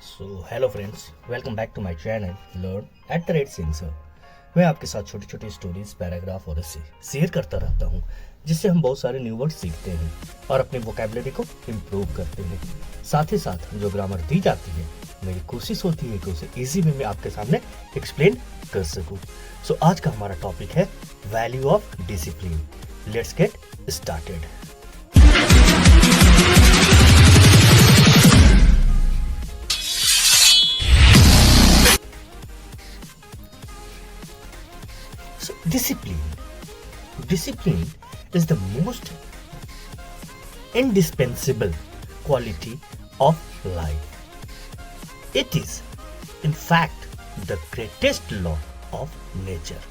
Hello friends, welcome back to my channel learn at the rate sensor. मैं आपके साथ छोटी छोटी स्टोरीज, पैराग्राफ और ऐसे शेयर करता रहता हूँ, जिससे हम बहुत सारे न्यू वर्ड सीखते हैं और अपनी वोकेबलरी को इम्प्रूव करते हैं। साथ ही साथ जो ग्रामर दी जाती है, मेरी कोशिश होती है कि उसे इजी वे में आपके सामने एक्सप्लेन कर सकूँ। सो आज का हमारा टॉपिक है value of discipline. Let's get started. So discipline is the most indispensable quality of life. It is, in fact, the greatest law of nature.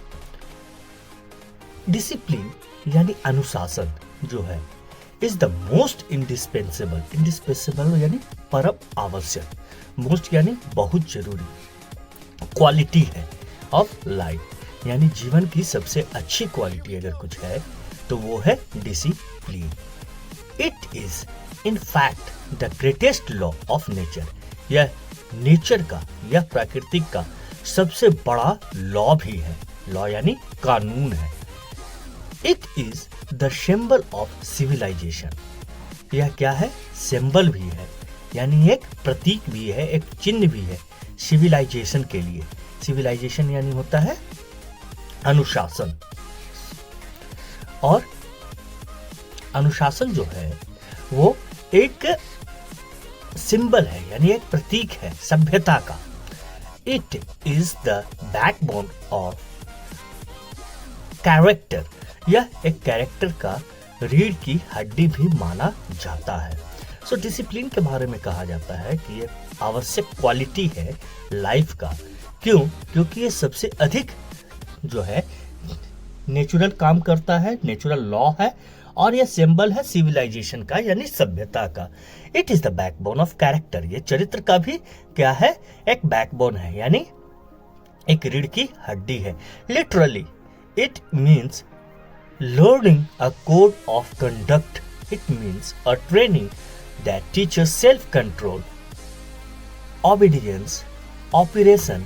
Discipline यानी अनुशासन जो है is the most indispensable यानी परम आवश्यक, most यानी बहुत जरूरी, क्वालिटी है ऑफ लाइफ यानी जीवन की सबसे अच्छी क्वालिटी अगर कुछ है तो वो है discipline. It is in fact the greatest law of nature. यह नेचर का, यह प्रकृति का सबसे बड़ा लॉ भी है। लॉ यानी कानून है। It is the symbol of civilization. यह क्या है? सिंबल भी है, यानी एक प्रतीक भी है, एक चिन्ह भी है सिविलाइजेशन के लिए। सिविलाइजेशन यानी होता है अनुशासन, और अनुशासन जो है वो एक सिंबल है, यानी एक प्रतीक है सभ्यता का। It is the backbone of character. यह एक कैरेक्टर का रीढ़ की हड्डी भी माना जाता है। सो डिसिप्लिन के बारे में कहा जाता है कि ये आवश्यक क्वालिटी है लाइफ का। क्यों? क्योंकि ये सबसे अधिक जो है नेचुरल काम करता है, नेचुरल लॉ है, और यह सिंबल है सिविलाइजेशन का यानी सभ्यता का। It is the backbone of character. ये चरित्र का भी क्या है? एक बैकबोन है, यानी एक रीढ़ की हड्डी है। Literally it means learning a code of conduct. It means a training that teachers self control, obedience, operation,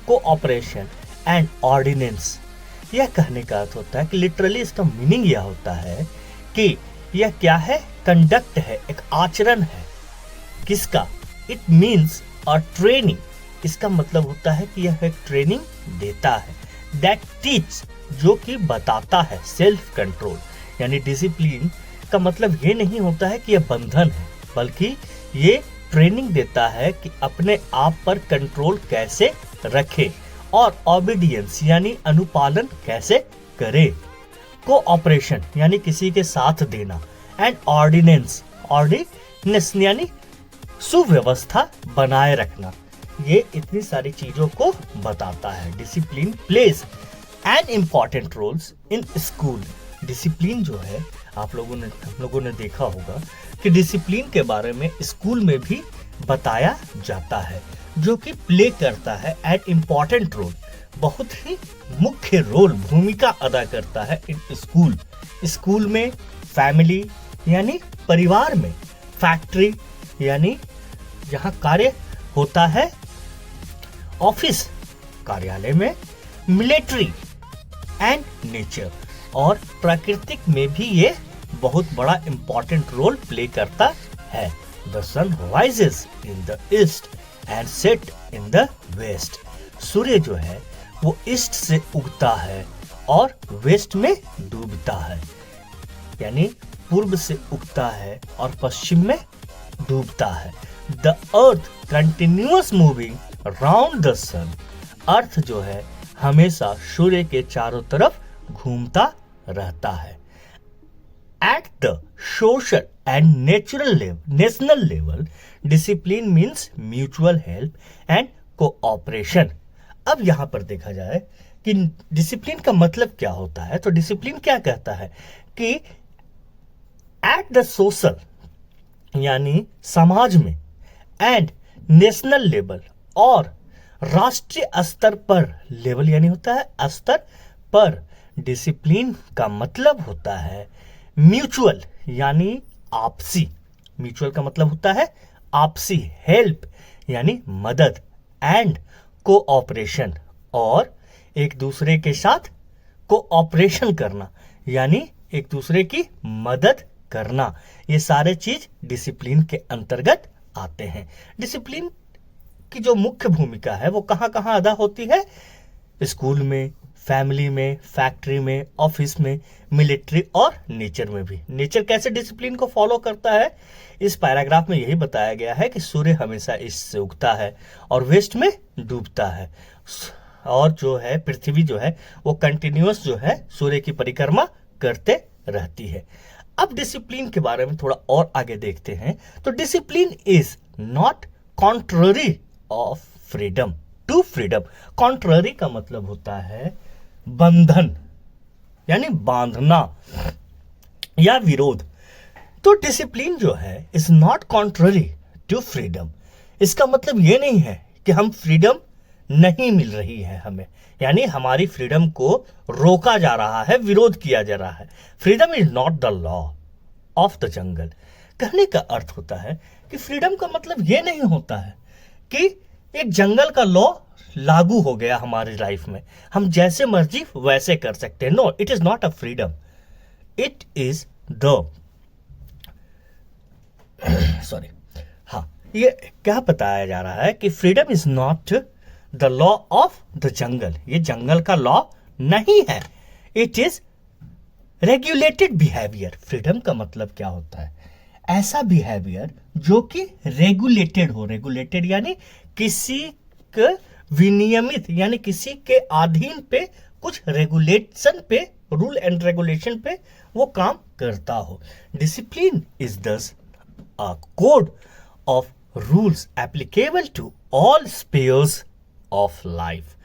cooperation and ordinance. यह कहने का अर्थ होता है कि लिटरली इसका मीनिंग यह होता है कि यह क्या है? कंडक्ट है, एक आचरण है। किसका? It means a training. इसका मतलब होता है कि यह एक ट्रेनिंग देता है। दैट टीच, जो कि बताता है। सेल्फ कंट्रोल यानी डिसिप्लिन का मतलब ये नहीं होता है कि यह बंधन है, बल्कि ये ट्रेनिंग देता है कि अपने आप पर कंट्रोल कैसे रखे, और ओबीडियंस यानी अनुपालन कैसे करे, कोऑपरेशन यानी किसी के साथ देना, एंड ऑर्डिनेंस यानी सुव्यवस्था बनाए रखना। ये इतनी सारी चीजों को बताता है। Discipline plays an important roles in school. Discipline जो है, हम लोगों ने देखा होगा कि डिसिप्लिन के बारे में स्कूल में भी बताया जाता है, जो कि प्ले करता है एन इम्पॉर्टेंट रोल, बहुत ही मुख्य रोल, भूमिका अदा करता है इन स्कूल। स्कूल में, फैमिली यानी परिवार में, फैक्ट्री यानी जहां कार्य होता है, ऑफिस कार्यालय में, मिलिट्री एंड नेचर, और प्राकृतिक में भी ये बहुत बड़ा इम्पॉर्टेंट रोल प्ले करता है। The sun rises in the east and set in the west. सूर्य जो है वो ईस्ट से उगता है और वेस्ट में डूबता है, यानी पूर्व से उगता है और पश्चिम में डूबता है। The earth continuous moving around the sun. Earth जो है हमेशा सूर्य के चारों तरफ घूमता रहता है। At the social and national level, discipline means mutual help and cooperation. अब यहां पर देखा जाए कि डिसिप्लिन का मतलब क्या होता है, तो डिसिप्लिन क्या कहता है कि एट द सोशल यानी समाज में, एंड नेशनल लेवल और राष्ट्रीय स्तर पर, लेवल यानी होता है स्तर पर, डिसिप्लिन का मतलब होता है म्यूचुअल यानी आपसी। म्यूचुअल का मतलब होता है आपसी, हेल्प यानी मदद, एंड कोऑपरेशन, और एक दूसरे के साथ कोऑपरेशन करना यानी एक दूसरे की मदद करना, ये सारे चीज डिसिप्लिन के अंतर्गत आते हैं। डिसिप्लिन की जो मुख्य भूमिका है वो कहाँ कहाँ अदा होती है? स्कूल में, फैमिली में, फैक्ट्री में, ऑफिस में, मिलिट्री और नेचर में भी। नेचर कैसे डिसिप्लिन को फॉलो करता है? इस पैराग्राफ में यही बताया गया है कि सूर्य हमेशा ईस्ट से उगता है और वेस्ट में डूबता है, और जो है पृथ्वी जो है वो कंटिन्यूअस जो है सूर्य की परिक्रमा करते रहती है। अब डिसिप्लिन के बारे में थोड़ा और आगे देखते हैं। तो discipline is not contrary of freedom to freedom. Contrary का मतलब होता है बंधन यानी बांधना या विरोध। तो डिसिप्लिन जो है is not contrary to freedom. इसका मतलब ये नहीं है कि हम फ्रीडम नहीं मिल रही है हमें, यानी हमारी फ्रीडम को रोका जा रहा है, विरोध किया जा रहा है। Freedom is not the law of the जंगल। कहने का अर्थ होता है कि फ्रीडम का मतलब यह नहीं होता है कि एक जंगल का लॉ लागू हो गया हमारी लाइफ में, हम जैसे मर्जी वैसे कर सकते हैं। No, it is not a freedom, it is the sorry हाँ, ये क्या बताया जा रहा है कि freedom is not the law of the jungle. ये जंगल का लॉ नहीं है, it is regulated behaviour. Freedom का मतलब क्या होता है? ऐसा बिहेवियर जो कि रेगुलेटेड हो। रेगुलेटेड यानी किसी के विनियमित यानी किसी के अधीन पे, कुछ रेगुलेशन पे, रूल एंड रेगुलेशन पे वो काम करता हो। Discipline is thus a code of rules applicable to all spheres of life.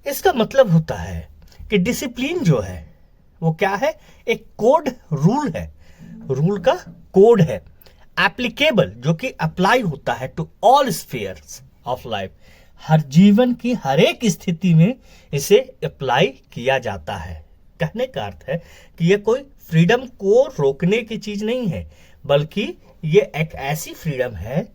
इसका मतलब होता है कि डिसिप्लिन जो है वो क्या है? एक कोड, रूल है, रूल का कोड है। एप्लीकेबल जो कि अप्लाई होता है to all spheres of life. हर जीवन की हर एक स्थिति में इसे अप्लाई किया जाता है। कहने का अर्थ है कि यह कोई फ्रीडम को रोकने की चीज नहीं है, बल्कि ये एक ऐसी फ्रीडम है